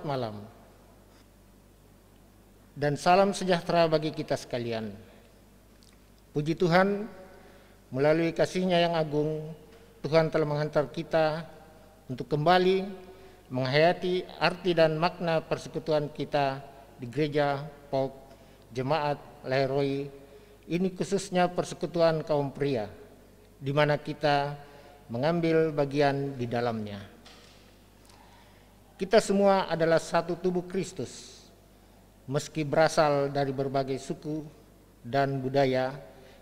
selamat malam dan salam sejahtera bagi kita sekalian. Puji Tuhan, melalui kasih-Nya yang agung, Tuhan telah menghantar kita untuk kembali menghayati arti dan makna persekutuan kita di Gereja POK Jemaat Laheroi. Ini khususnya persekutuan kaum pria, di mana kita mengambil bagian di dalamnya. Kita semua adalah satu tubuh Kristus, meski berasal dari berbagai suku dan budaya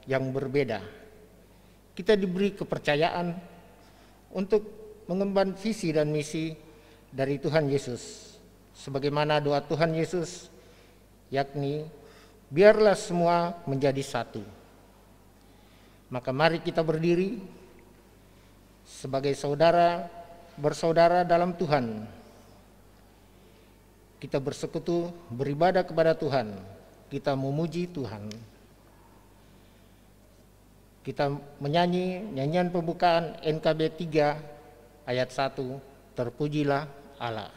yang berbeda. Kita diberi kepercayaan untuk mengemban visi dan misi dari Tuhan Yesus, sebagaimana doa Tuhan Yesus, yakni biarlah semua menjadi satu. Maka mari kita berdiri sebagai saudara bersaudara dalam Tuhan. Kita bersekutu, beribadah kepada Tuhan, kita memuji Tuhan. Kita menyanyi nyanyian pembukaan NKB 3 ayat 1, terpujilah Allah.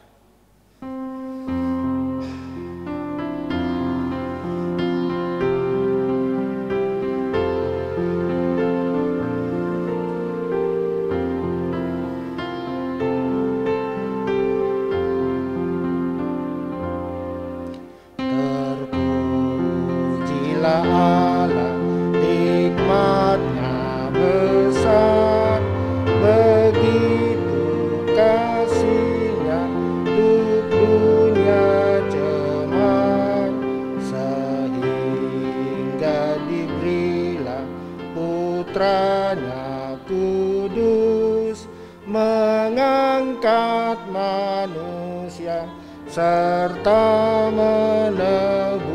Putranya kudus mengangkat manusia serta menebus.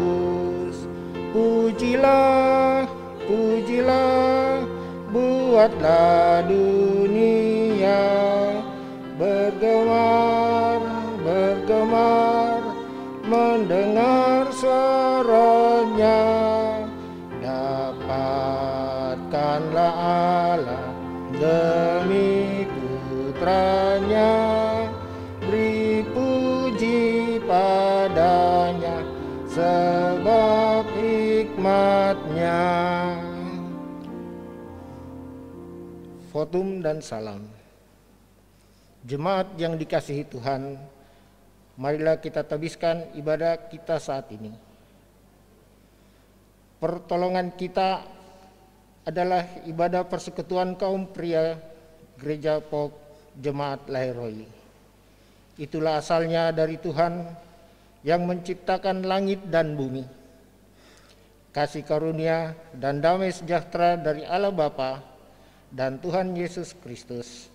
Pujilah, pujilah, buatlah dunia bergemar, bergemar mendengar suaranya. Dapatkanlah Allah demi putranya, beri puji padanya sebab hikmatnya. Votum dan salam. Jemaat yang dikasihi Tuhan, marilah kita tabiskan ibadah kita saat ini. Pertolongan kita adalah ibadah persekutuan kaum pria Gereja POK Jemaat Laheroi. Itulah asalnya dari Tuhan yang menciptakan langit dan bumi. Kasih karunia dan damai sejahtera dari Allah Bapa dan Tuhan Yesus Kristus,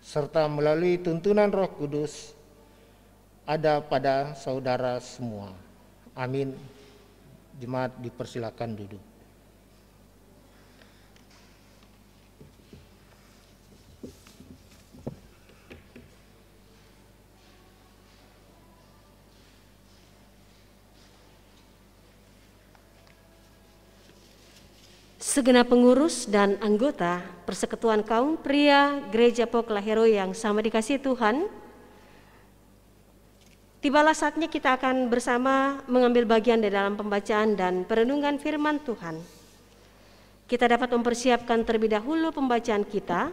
serta melalui tuntunan Roh Kudus, ada pada saudara semua. Amin. Jemaat dipersilakan duduk. Segenap pengurus dan anggota Persekutuan Kaum Pria Gereja POK Laheroi yang sama dikasihi Tuhan, tibalah saatnya kita akan bersama mengambil bagian di dalam pembacaan dan perenungan firman Tuhan. Kita dapat mempersiapkan terlebih dahulu pembacaan kita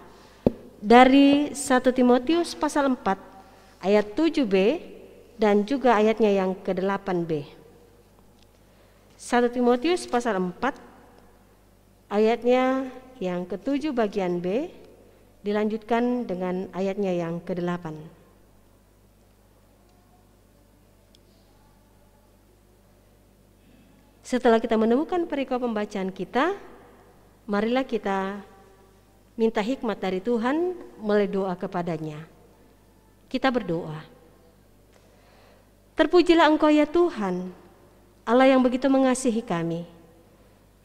dari 1 Timotius pasal 4 ayat 7b dan juga ayatnya yang ke-8b. 1 Timotius pasal 4 ayatnya yang ke-7 bagian B dilanjutkan dengan ayatnya yang ke-8. Setelah kita menemukan perikop pembacaan kita, marilah kita minta hikmat dari Tuhan melalui doa kepadanya. Kita berdoa. Terpujilah Engkau ya Tuhan, Allah yang begitu mengasihi kami,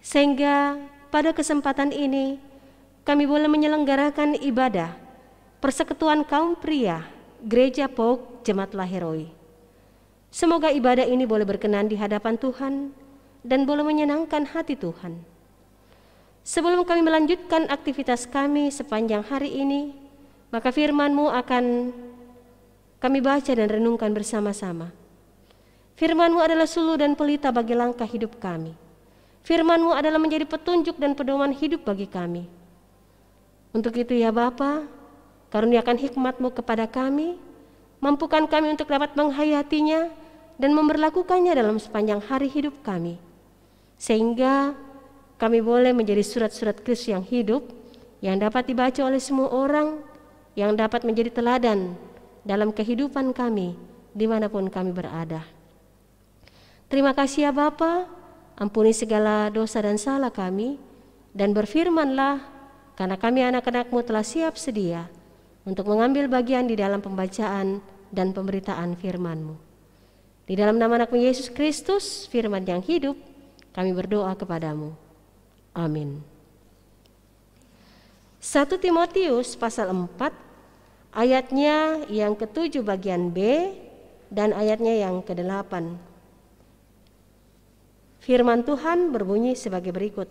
sehingga pada kesempatan ini kami boleh menyelenggarakan ibadah persekutuan kaum pria Gereja POK Jemaat Laheroi. Semoga ibadah ini boleh berkenan di hadapan Tuhan dan boleh menyenangkan hati Tuhan. Sebelum kami melanjutkan aktivitas kami sepanjang hari ini, maka firman-Mu akan kami baca dan renungkan bersama-sama. Firman-Mu adalah suluh dan pelita bagi langkah hidup kami. Firman-Mu adalah menjadi petunjuk dan pedoman hidup bagi kami. Untuk itu ya Bapa, karuniakan hikmat-Mu kepada kami, mampukan kami untuk dapat menghayatinya dan memberlakukannya dalam sepanjang hari hidup kami. Sehingga kami boleh menjadi surat-surat Kristus yang hidup, yang dapat dibaca oleh semua orang, yang dapat menjadi teladan dalam kehidupan kami dimanapun kami berada. Terima kasih ya Bapa, ampuni segala dosa dan salah kami, dan berfirmanlah, karena kami anak-anak-Mu telah siap sedia untuk mengambil bagian di dalam pembacaan dan pemberitaan firman-Mu. Di dalam nama anak-Mu Yesus Kristus, firman yang hidup, kami berdoa kepadamu. Amin. 1 Timotius pasal 4 ayatnya yang ke-7 bagian B dan ayatnya yang ke-8. Firman Tuhan berbunyi sebagai berikut.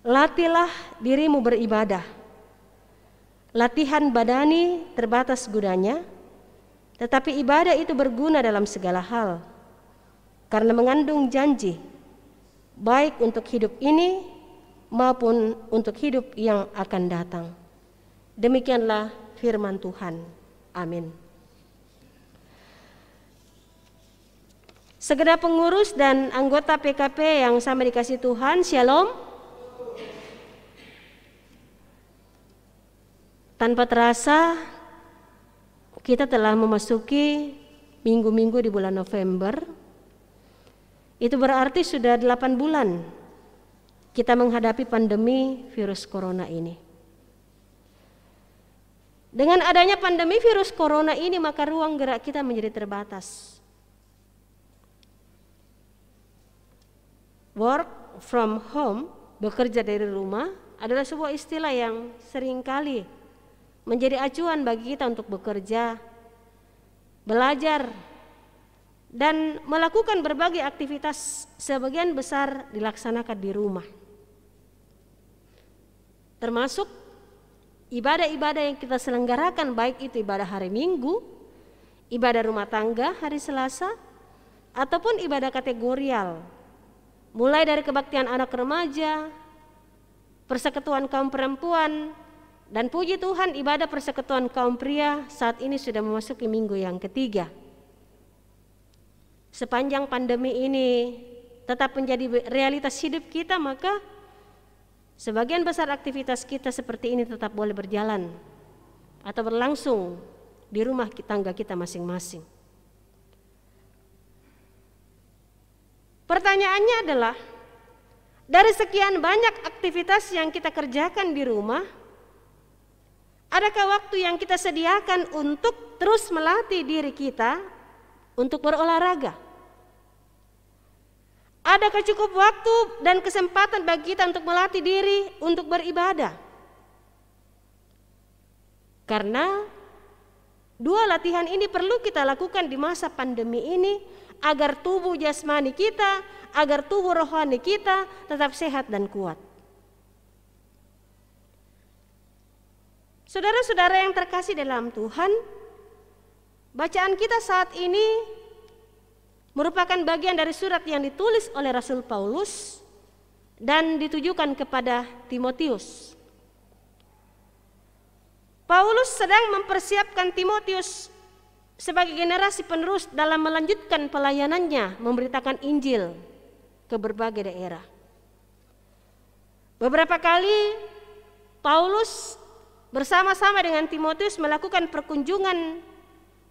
Latihlah dirimu beribadah. Latihan badani terbatas gunanya, tetapi ibadah itu berguna dalam segala hal, karena mengandung janji, baik untuk hidup ini maupun untuk hidup yang akan datang. Demikianlah firman Tuhan. Amin. Segenap pengurus dan anggota PKP yang sama dikasihi Tuhan, Shalom. Tanpa terasa kita telah memasuki minggu-minggu di bulan November. Itu berarti sudah 8 bulan kita menghadapi pandemi virus corona ini. Dengan adanya pandemi virus corona ini, maka ruang gerak kita menjadi terbatas. Work from home, bekerja dari rumah, adalah sebuah istilah yang seringkali menjadi acuan bagi kita untuk bekerja, belajar, dan melakukan berbagai aktivitas sebagian besar dilaksanakan di rumah. Termasuk ibadah-ibadah yang kita selenggarakan, baik itu ibadah hari Minggu, ibadah rumah tangga hari Selasa, ataupun ibadah kategorial, mulai dari kebaktian anak remaja, persekutuan kaum perempuan, dan puji Tuhan ibadah persekutuan kaum pria saat ini sudah memasuki minggu yang ketiga. Sepanjang pandemi ini tetap menjadi realitas hidup kita, maka sebagian besar aktivitas kita seperti ini tetap boleh berjalan atau berlangsung di rumah tangga kita masing-masing. Pertanyaannya adalah, dari sekian banyak aktivitas yang kita kerjakan di rumah, adakah waktu yang kita sediakan untuk terus melatih diri kita untuk berolahraga? Adakah cukup waktu dan kesempatan bagi kita untuk melatih diri untuk beribadah? Karena dua latihan ini perlu kita lakukan di masa pandemi ini agar tubuh jasmani kita, agar tubuh rohani kita tetap sehat dan kuat. Saudara-saudara yang terkasih dalam Tuhan, bacaan kita saat ini merupakan bagian dari surat yang ditulis oleh Rasul Paulus dan ditujukan kepada Timotius. Paulus sedang mempersiapkan Timotius sebagai generasi penerus dalam melanjutkan pelayanannya memberitakan Injil ke berbagai daerah. Beberapa kali Paulus bersama-sama dengan Timotius melakukan perkunjungan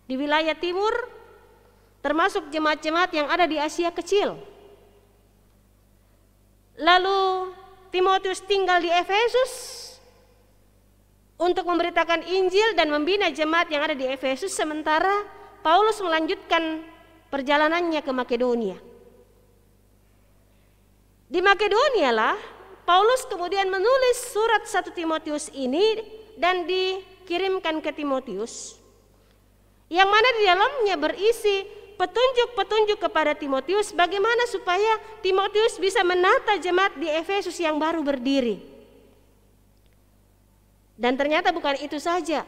di wilayah timur, termasuk jemaat-jemaat yang ada di Asia Kecil. Lalu Timotius tinggal di Efesus untuk memberitakan Injil dan membina jemaat yang ada di Efesus, sementara Paulus melanjutkan perjalanannya ke Makedonia. Di Makedonia lah Paulus kemudian menulis surat 1 Timotius ini dan dikirimkan ke Timotius, yang mana di dalamnya berisi petunjuk-petunjuk kepada Timotius bagaimana supaya Timotius bisa menata jemaat di Efesus yang baru berdiri. Dan ternyata bukan itu saja.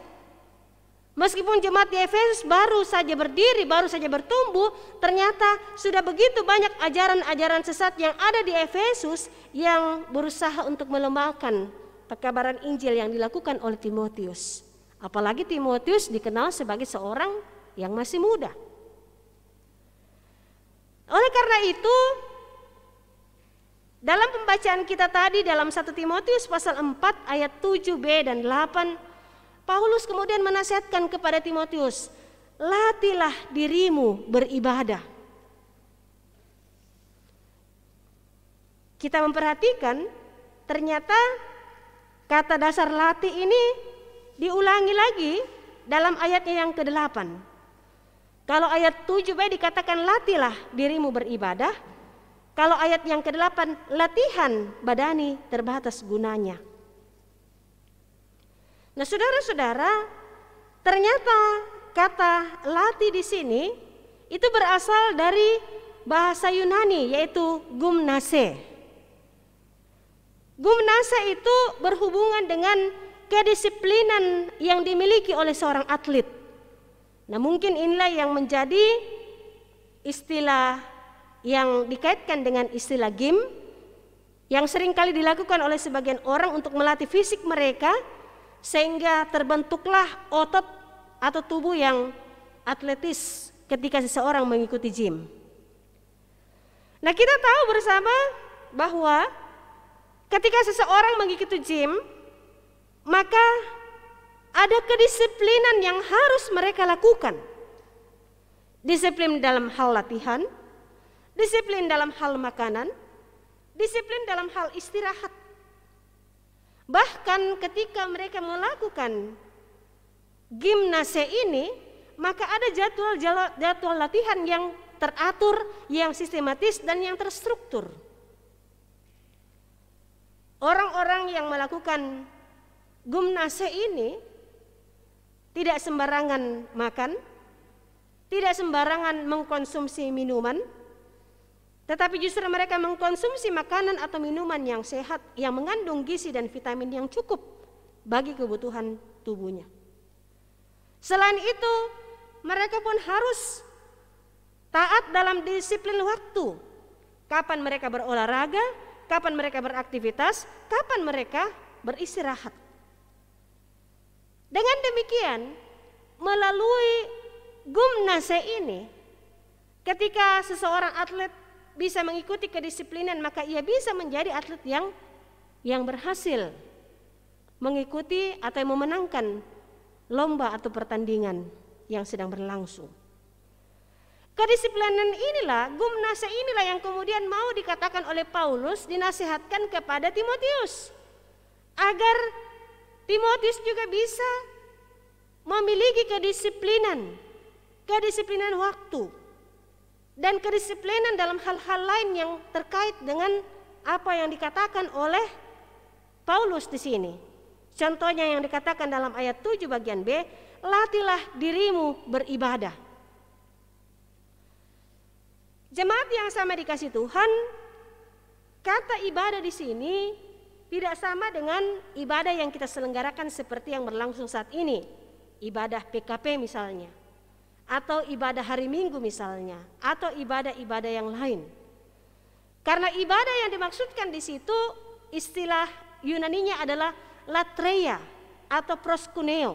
Meskipun jemaat di Efesus baru saja berdiri, baru saja bertumbuh, ternyata sudah begitu banyak ajaran-ajaran sesat yang ada di Efesus yang berusaha untuk melemahkan pekabaran Injil yang dilakukan oleh Timotius. Apalagi Timotius dikenal sebagai seorang yang masih muda. Oleh karena itu, dalam pembacaan kita tadi dalam 1 Timotius pasal 4 ayat 7b dan 8, Paulus kemudian menasihatkan kepada Timotius, latihlah dirimu beribadah. Kita memperhatikan ternyata kata dasar latih ini diulangi lagi dalam ayatnya yang ke-8. Kalau ayat 7b dikatakan latihlah dirimu beribadah, kalau ayat yang ke-8 latihan badani terbatas gunanya. Nah, saudara-saudara, ternyata kata latih di sini itu berasal dari bahasa Yunani, yaitu gymnase. Gymnase itu berhubungan dengan kedisiplinan yang dimiliki oleh seorang atlet. Nah, mungkin inilah yang menjadi istilah yang dikaitkan dengan istilah gym yang seringkali dilakukan oleh sebagian orang untuk melatih fisik mereka, sehingga terbentuklah otot atau tubuh yang atletis ketika seseorang mengikuti gym. Nah, kita tahu bersama bahwa ketika seseorang mengikuti gym, maka ada kedisiplinan yang harus mereka lakukan. Disiplin dalam hal latihan, disiplin dalam hal makanan, disiplin dalam hal istirahat. Bahkan ketika mereka melakukan gimnase ini, maka ada jadwal latihan yang teratur, yang sistematis dan yang terstruktur. Orang-orang yang melakukan gimnase ini tidak sembarangan makan, tidak sembarangan mengkonsumsi minuman, tetapi justru mereka mengkonsumsi makanan atau minuman yang sehat, yang mengandung gizi dan vitamin yang cukup bagi kebutuhan tubuhnya. Selain itu, mereka pun harus taat dalam disiplin waktu. Kapan mereka berolahraga, kapan mereka beraktivitas, kapan mereka beristirahat. Dengan demikian, melalui gymnase ini, ketika seseorang atlet bisa mengikuti kedisiplinan, maka ia bisa menjadi atlet yang berhasil mengikuti atau memenangkan lomba atau pertandingan yang sedang berlangsung. Kedisiplinan inilah, gymnase inilah yang kemudian mau dikatakan oleh Paulus dinasihatkan kepada Timotius, agar Timotius juga bisa memiliki kedisiplinan waktu, dan kedisiplinan dalam hal-hal lain yang terkait dengan apa yang dikatakan oleh Paulus di sini. Contohnya yang dikatakan dalam ayat 7 bagian B, latihlah dirimu beribadah. Jemaat yang sama dikasih Tuhan, kata ibadah di sini tidak sama dengan ibadah yang kita selenggarakan seperti yang berlangsung saat ini. Ibadah PKP misalnya, atau ibadah hari Minggu misalnya, atau ibadah-ibadah yang lain. Karena ibadah yang dimaksudkan di situ istilah Yunaninya adalah latreia atau proskuneo.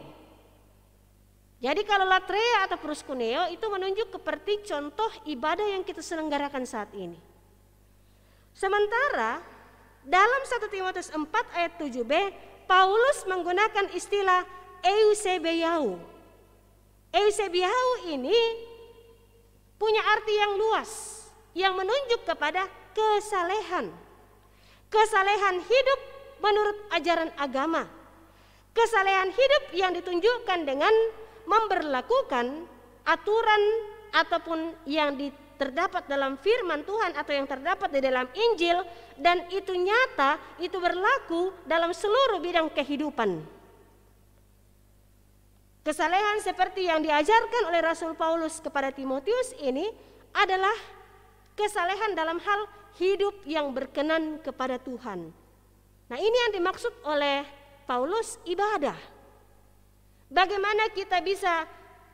Jadi kalau latreia atau proskuneo itu menunjuk seperti contoh ibadah yang kita selenggarakan saat ini. Sementara dalam 1 Timotius 4 ayat 7b, Paulus menggunakan istilah eusebeiou. Eusebeiou ini punya arti yang luas, yang menunjuk kepada kesalehan. Kesalehan hidup menurut ajaran agama. Kesalehan hidup yang ditunjukkan dengan memberlakukan aturan ataupun yang terdapat dalam firman Tuhan atau yang terdapat di dalam Injil, dan itu nyata, itu berlaku dalam seluruh bidang kehidupan. Kesalehan seperti yang diajarkan oleh Rasul Paulus kepada Timotius ini adalah kesalehan dalam hal hidup yang berkenan kepada Tuhan. Nah, ini yang dimaksud oleh Paulus ibadah. Bagaimana kita bisa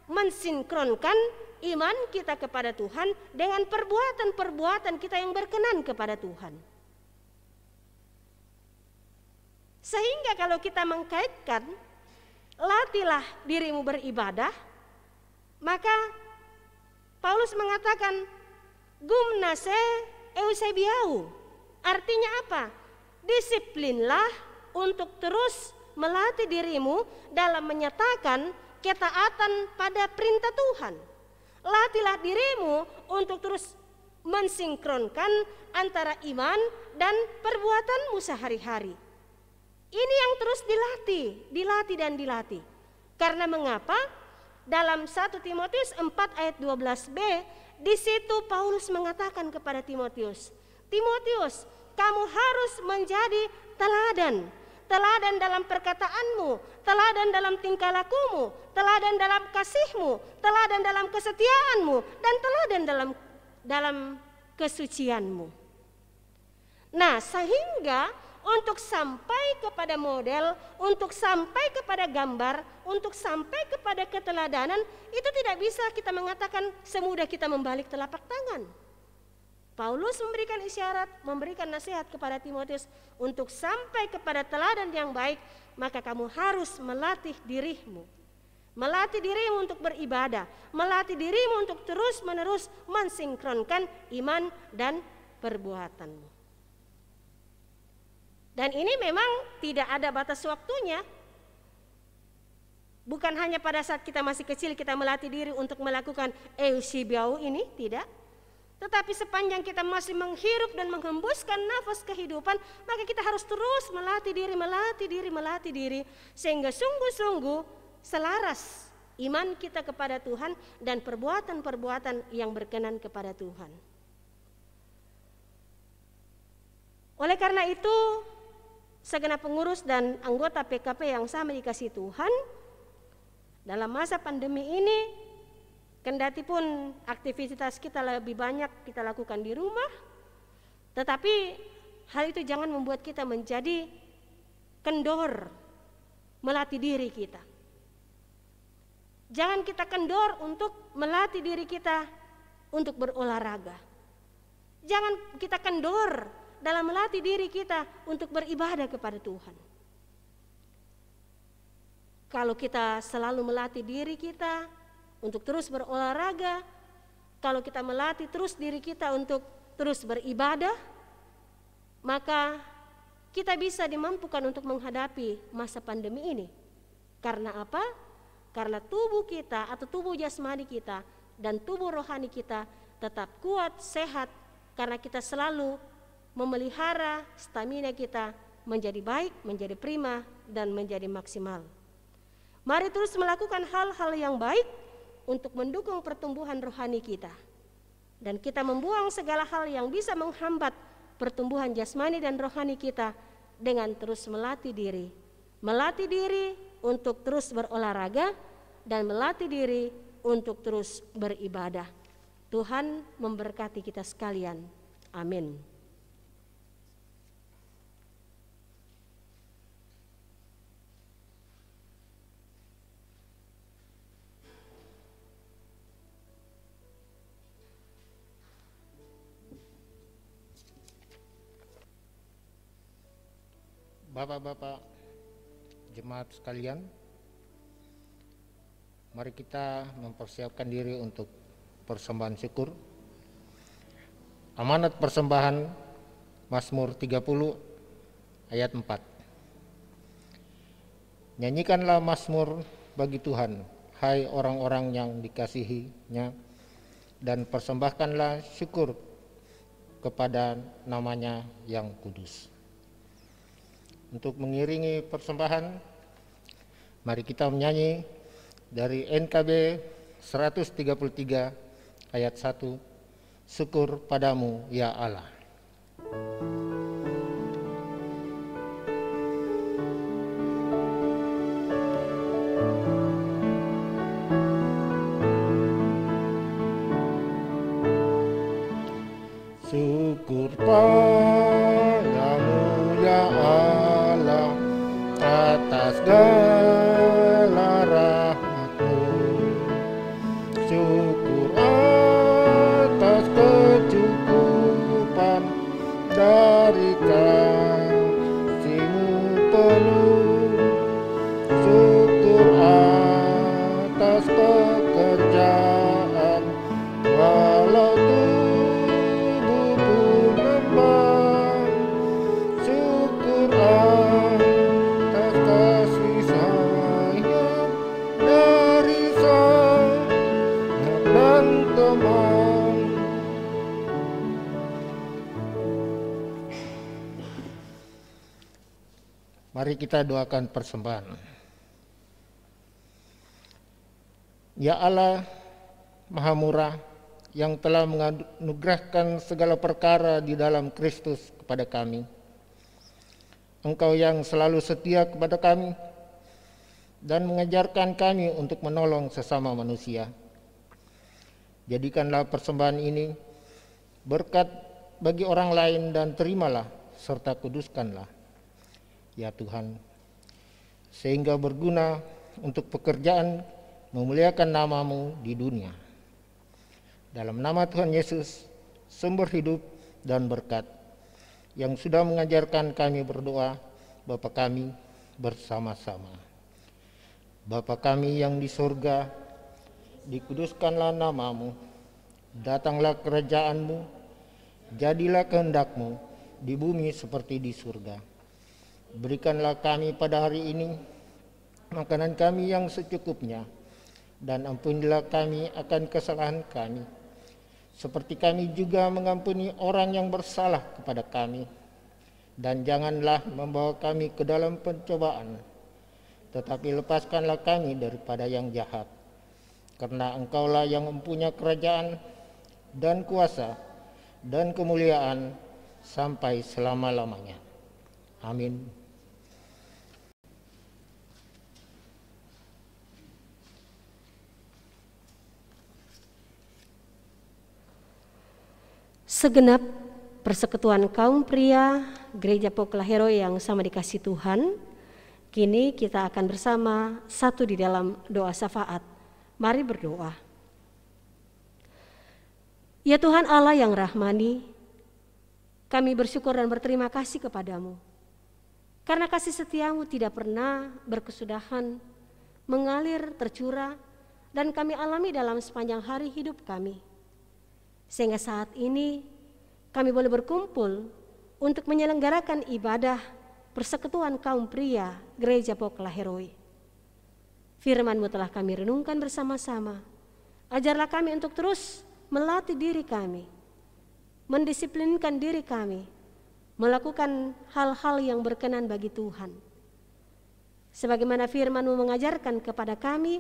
mensinkronkan iman kita kepada Tuhan dengan perbuatan-perbuatan kita yang berkenan kepada Tuhan. Sehingga kalau kita mengkaitkan latihlah dirimu beribadah, maka Paulus mengatakan gumnase eusebiau. Artinya apa? Disiplinlah untuk terus melatih dirimu dalam menyatakan ketaatan pada perintah Tuhan. Latihlah dirimu untuk terus mensinkronkan antara iman dan perbuatanmu sehari-hari. Ini yang terus dilatih dan dilatih. Karena mengapa? Dalam 1 Timotius 4 ayat 12b, di situ Paulus mengatakan kepada Timotius, Timotius, kamu harus menjadi teladan. Teladan dalam perkataanmu, teladan dalam tingkah lakumu, teladan dalam kasihmu, teladan dalam kesetiaanmu, dan teladan dalam kesucianmu. Nah, sehingga untuk sampai kepada model, untuk sampai kepada gambar, untuk sampai kepada keteladanan, itu tidak bisa kita mengatakan semudah kita membalik telapak tangan. Paulus memberikan isyarat, memberikan nasihat kepada Timotius untuk sampai kepada teladan yang baik, maka kamu harus melatih dirimu. Melatih dirimu untuk beribadah, melatih dirimu untuk terus-menerus mensinkronkan iman dan perbuatanmu. Dan ini memang tidak ada batas waktunya. Bukan hanya pada saat kita masih kecil kita melatih diri untuk melakukan eusebiau ini, tidak. Tetapi sepanjang kita masih menghirup dan menghembuskan nafas kehidupan, maka kita harus terus melatih diri, sehingga sungguh-sungguh selaras iman kita kepada Tuhan dan perbuatan-perbuatan yang berkenan kepada Tuhan. Oleh karena itu, segenap pengurus dan anggota PKP yang sama dikasihi Tuhan, dalam masa pandemi ini, kendati pun aktivitas kita lebih banyak kita lakukan di rumah, tetapi hal itu jangan membuat kita menjadi kendor melatih diri kita. Jangan kita kendor untuk melatih diri kita untuk berolahraga. Jangan kita kendor dalam melatih diri kita untuk beribadah kepada Tuhan. Kalau kita selalu melatih diri kita untuk terus berolahraga, kalau kita melatih terus diri kita untuk terus beribadah, maka kita bisa dimampukan untuk menghadapi masa pandemi ini. Karena apa? Karena tubuh kita atau tubuh jasmani kita dan tubuh rohani kita tetap kuat, sehat, karena kita selalu memelihara stamina kita menjadi baik, menjadi prima, dan menjadi maksimal. Mari terus melakukan hal-hal yang baik untuk mendukung pertumbuhan rohani kita. Dan kita membuang segala hal yang bisa menghambat pertumbuhan jasmani dan rohani kita dengan terus melatih diri. Melatih diri untuk terus berolahraga dan melatih diri untuk terus beribadah. Tuhan memberkati kita sekalian. Amin. Bapak-bapak jemaat sekalian, mari kita mempersiapkan diri untuk persembahan syukur. Amanat persembahan Mazmur 30 ayat 4. Nyanyikanlah mazmur bagi Tuhan, hai orang-orang yang dikasihi-Nya, dan persembahkanlah syukur kepada namanya yang kudus. Untuk mengiringi persembahan, mari kita menyanyi dari NKB 133 ayat 1, syukur padamu ya Allah. Syukur padamu ya Allah atas segala penuh syukur atas pekerjaan, walau tubuh pun lemah. Syukur atas kasih sayang dari sahabat dan teman. Mari kita doakan persembahan. Ya Allah Maha Murah, yang telah menganugerahkan segala perkara di dalam Kristus kepada kami. Engkau yang selalu setia kepada kami dan mengajarkan kami untuk menolong sesama manusia. Jadikanlah persembahan ini berkat bagi orang lain dan terimalah serta kuduskanlah, ya Tuhan, sehingga berguna untuk pekerjaan memuliakan nama-Mu di dunia. Dalam nama Tuhan Yesus, sumber hidup dan berkat, yang sudah mengajarkan kami berdoa, Bapa kami bersama-sama. Bapa kami yang di surga, dikuduskanlah nama-Mu, datanglah kerajaan-Mu, jadilah kehendak-Mu di bumi seperti di surga. Berikanlah kami pada hari ini makanan kami yang secukupnya, dan ampunilah kami akan kesalahan kami, seperti kami juga mengampuni orang yang bersalah kepada kami. Dan janganlah membawa kami ke dalam pencobaan, tetapi lepaskanlah kami daripada yang jahat. Karena Engkaulah yang mempunyai kerajaan dan kuasa dan kemuliaan sampai selama-lamanya. Amin. Segenap persekutuan kaum pria Gereja Poklahero yang sama dikasih Tuhan, kini kita akan bersama satu di dalam doa syafaat. Mari berdoa. Ya Tuhan Allah yang rahmani, kami bersyukur dan berterima kasih kepadamu, karena kasih setiamu tidak pernah berkesudahan, mengalir, tercurah, dan kami alami dalam sepanjang hari hidup kami. Sehingga saat ini kami boleh berkumpul untuk menyelenggarakan ibadah persekutuan kaum pria Gereja Poklahero. Firman-Mu telah kami renungkan bersama-sama. Ajarlah kami untuk terus melatih diri kami, mendisiplinkan diri kami, melakukan hal-hal yang berkenan bagi Tuhan. Sebagaimana firman-Mu mengajarkan kepada kami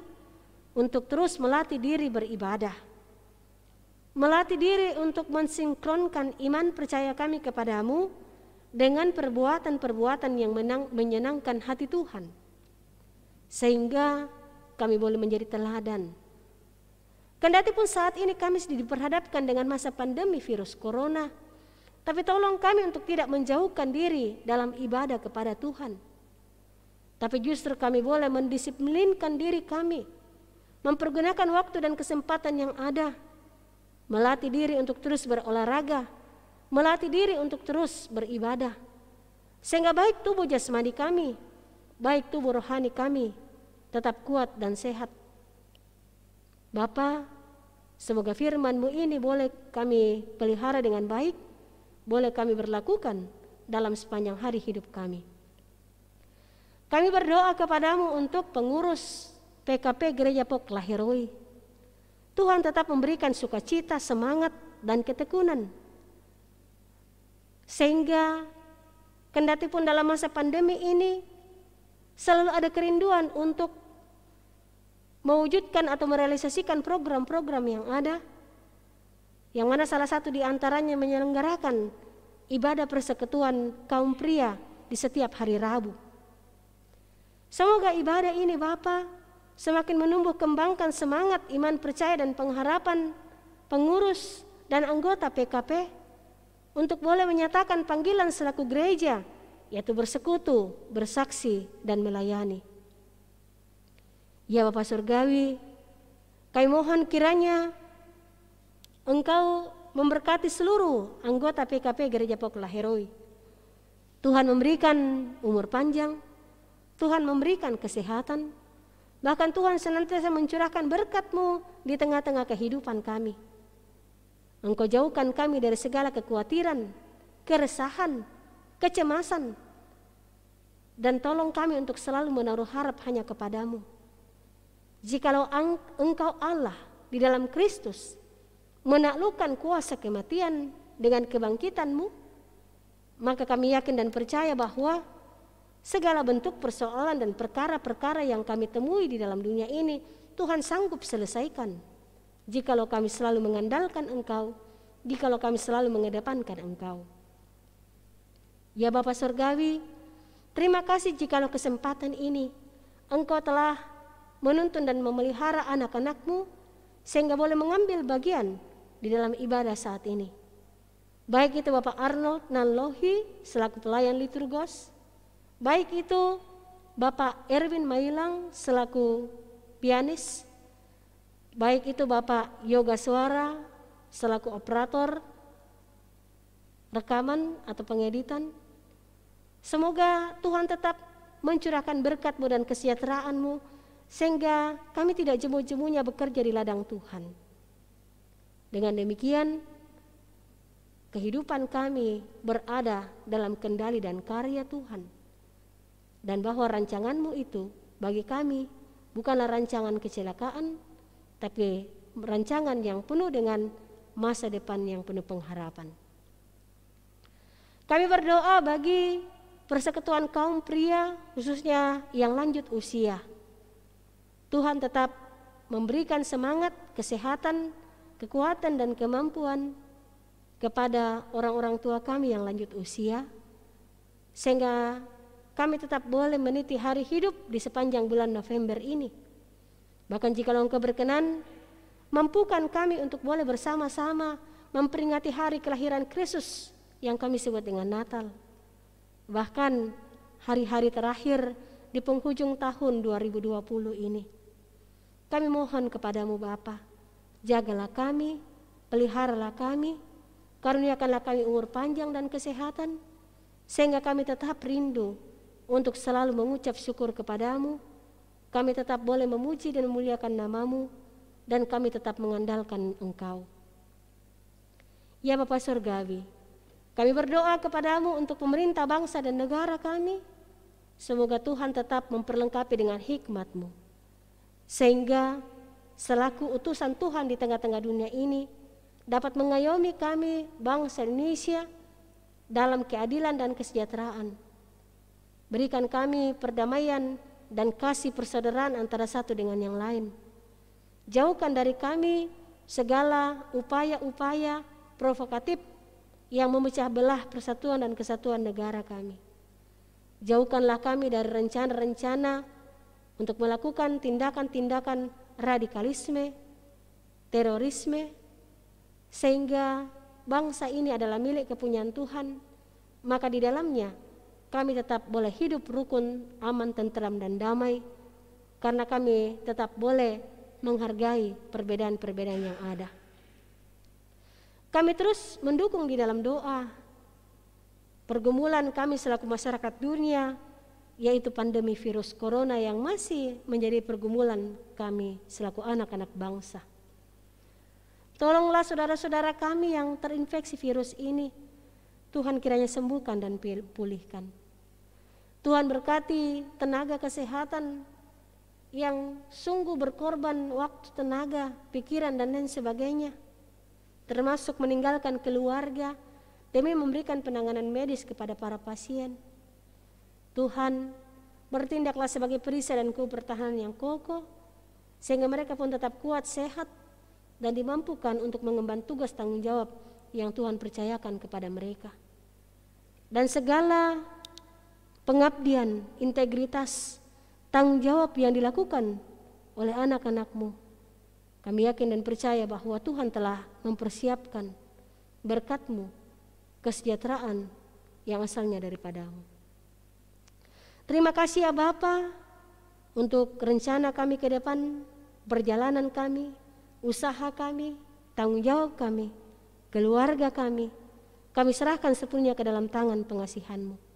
untuk terus melatih diri beribadah, melatih diri untuk mensinkronkan iman percaya kami kepadamu dengan perbuatan-perbuatan yang menyenangkan hati Tuhan, sehingga kami boleh menjadi teladan. Kendati pun saat ini kami diperhadapkan dengan masa pandemi virus corona, tapi tolong kami untuk tidak menjauhkan diri dalam ibadah kepada Tuhan, tapi justru kami boleh mendisiplinkan diri kami, mempergunakan waktu dan kesempatan yang ada, melatih diri untuk terus berolahraga, melatih diri untuk terus beribadah, sehingga baik tubuh jasmani kami, baik tubuh rohani kami tetap kuat dan sehat. Bapa, semoga firman-Mu ini boleh kami pelihara dengan baik, boleh kami berlakukan dalam sepanjang hari hidup kami. Kami berdoa kepadamu untuk pengurus PKP Gereja Poklahero. Tuhan tetap memberikan sukacita, semangat, dan ketekunan, sehingga kendati pun dalam masa pandemi ini selalu ada kerinduan untuk mewujudkan atau merealisasikan program-program yang ada, yang mana salah satu di antaranya menyelenggarakan ibadah persekutuan kaum pria di setiap hari Rabu. Semoga ibadah ini Bapa semakin menumbuh kembangkan semangat iman percaya dan pengharapan pengurus dan anggota PKP untuk boleh menyatakan panggilan selaku gereja, yaitu bersekutu, bersaksi, dan melayani. Ya Bapa Surgawi, kami mohon kiranya Engkau memberkati seluruh anggota PKP Gereja Poklahero. Tuhan memberikan umur panjang, Tuhan memberikan kesehatan, bahkan Tuhan senantiasa mencurahkan berkat-Mu di tengah-tengah kehidupan kami. Engkau jauhkan kami dari segala kekhawatiran, keresahan, kecemasan, dan tolong kami untuk selalu menaruh harap hanya kepadamu. Jikalau Engkau Allah di dalam Kristus menaklukkan kuasa kematian dengan kebangkitan-Mu, maka kami yakin dan percaya bahwa segala bentuk persoalan dan perkara-perkara yang kami temui di dalam dunia ini Tuhan sanggup selesaikan jikalau kami selalu mengandalkan Engkau, jikalau kami selalu mengedepankan Engkau. Ya Bapa Surgawi, terima kasih jikalau kesempatan ini Engkau telah menuntun dan memelihara anak-anak-Mu sehingga boleh mengambil bagian di dalam ibadah saat ini. Baik itu Bapak Arnold Nanlohi selaku pelayan liturgos, baik itu Bapak Erwin Mailang selaku pianis, baik itu Bapak Yoga Suara selaku operator rekaman atau pengeditan. Semoga Tuhan tetap mencurahkan berkat-Mu dan kesejahteraan-Mu sehingga kami tidak jemu-jemunya bekerja di ladang Tuhan. Dengan demikian, kehidupan kami berada dalam kendali dan karya Tuhan. Dan bahwa rancangan-Mu itu bagi kami bukanlah rancangan kecelakaan, tapi rancangan yang penuh dengan masa depan yang penuh pengharapan. Kami berdoa bagi persekutuan kaum pria, khususnya yang lanjut usia. Tuhan tetap memberikan semangat, kesehatan, kekuatan dan kemampuan kepada orang-orang tua kami yang lanjut usia, sehingga kami tetap boleh meniti hari hidup di sepanjang bulan November ini. Bahkan jika Engkau berkenan, mampukan kami untuk boleh bersama-sama memperingati hari kelahiran Kristus yang kami sebut dengan Natal. Bahkan hari-hari terakhir di penghujung tahun 2020 ini. Kami mohon kepadamu Bapa, jagalah kami, peliharalah kami, karuniakanlah kami umur panjang dan kesehatan, sehingga kami tetap rindu untuk selalu mengucap syukur kepadamu, kami tetap boleh memuji dan memuliakan namamu, dan kami tetap mengandalkan Engkau. Ya Bapa Surgawi, kami berdoa kepadamu untuk pemerintah bangsa dan negara kami, semoga Tuhan tetap memperlengkapi dengan hikmat-Mu, sehingga selaku utusan Tuhan di tengah-tengah dunia ini dapat mengayomi kami bangsa Indonesia dalam keadilan dan kesejahteraan. Berikan kami perdamaian dan kasih persaudaraan antara satu dengan yang lain. Jauhkan dari kami segala upaya-upaya provokatif yang memecah belah persatuan dan kesatuan negara kami. Jauhkanlah kami dari rencana-rencana untuk melakukan tindakan-tindakan radikalisme, terorisme, sehingga bangsa ini adalah milik kepunyaan Tuhan, maka di dalamnya kami tetap boleh hidup rukun, aman, tentram, dan damai, karena kami tetap boleh menghargai perbedaan-perbedaan yang ada. Kami terus mendukung di dalam doa pergumulan kami selaku masyarakat dunia, yaitu pandemi virus corona yang masih menjadi pergumulan kami selaku anak-anak bangsa. Tolonglah saudara-saudara kami yang terinfeksi virus ini, Tuhan kiranya sembuhkan dan pulihkan. Tuhan berkati tenaga kesehatan yang sungguh berkorban waktu, tenaga, pikiran dan lain sebagainya, termasuk meninggalkan keluarga demi memberikan penanganan medis kepada para pasien. Tuhan, bertindaklah sebagai perisai dan kau pertahanan yang kokoh, sehingga mereka pun tetap kuat, sehat, dan dimampukan untuk mengemban tugas tanggung jawab yang Tuhan percayakan kepada mereka. Dan segala pengabdian, integritas, tanggung jawab yang dilakukan oleh anak-anak-Mu, kami yakin dan percaya bahwa Tuhan telah mempersiapkan berkat-Mu, kesejahteraan yang asalnya daripada-Mu. Terima kasih ya Bapa untuk rencana kami ke depan, perjalanan kami, usaha kami, tanggung jawab kami, keluarga kami serahkan sepenuhnya ke dalam tangan pengasihan-Mu.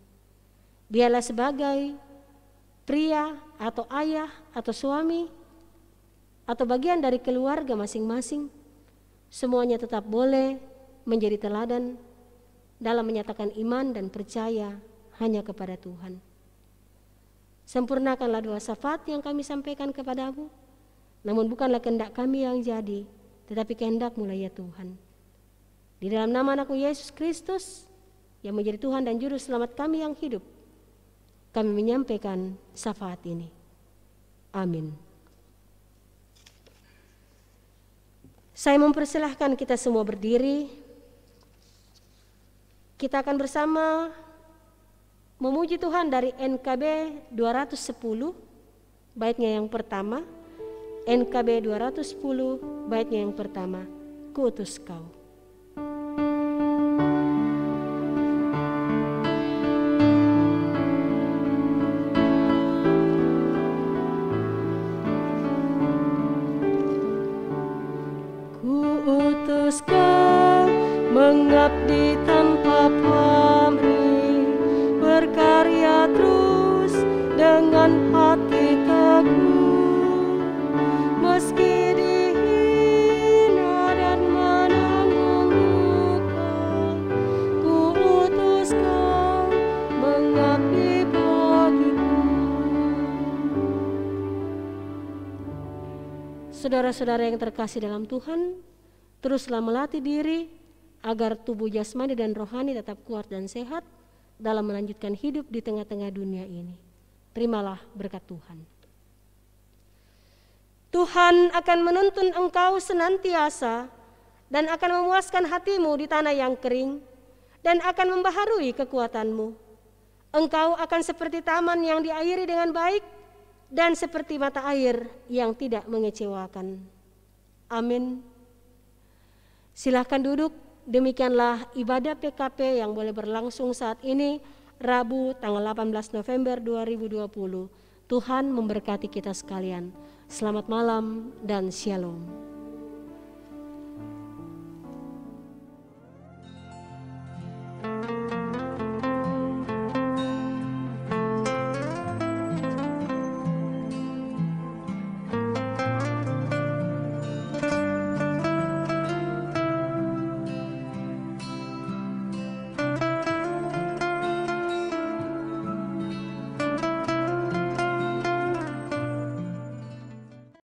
Biarlah sebagai pria atau ayah atau suami atau bagian dari keluarga masing-masing, semuanya tetap boleh menjadi teladan dalam menyatakan iman dan percaya hanya kepada Tuhan. Sempurnakanlah doa syafaat yang kami sampaikan kepadamu, namun bukanlah kehendak kami yang jadi, tetapi kehendak-Mu ya Tuhan. Di dalam nama Anak-Mu Yesus Kristus yang menjadi Tuhan dan Juru Selamat kami yang hidup, kami menyampaikan syafaat ini. Amin. Saya mempersilahkan kita semua berdiri. Kita akan bersama memuji Tuhan dari NKB 210, baitnya yang pertama. NKB 210, baitnya yang pertama. Kuutus Kau. Kuutus Kau mengabdi tanpa pamrih, berkarya terus dengan hati teguh, meski dihina dan menanggung luka. Kuutus Kau mengabdi bagiku. Saudara-saudara yang terkasih dalam Tuhan, teruslah melatih diri agar tubuh jasmani dan rohani tetap kuat dan sehat dalam melanjutkan hidup di tengah-tengah dunia ini. Terimalah berkat Tuhan. Tuhan akan menuntun engkau senantiasa dan akan memuaskan hatimu di tanah yang kering dan akan membaharui kekuatanmu. Engkau akan seperti taman yang diairi dengan baik dan seperti mata air yang tidak mengecewakan. Amin. Silahkan duduk. Demikianlah ibadah PKP yang boleh berlangsung saat ini, Rabu tanggal 18 November 2020. Tuhan memberkati kita sekalian. Selamat malam dan shalom.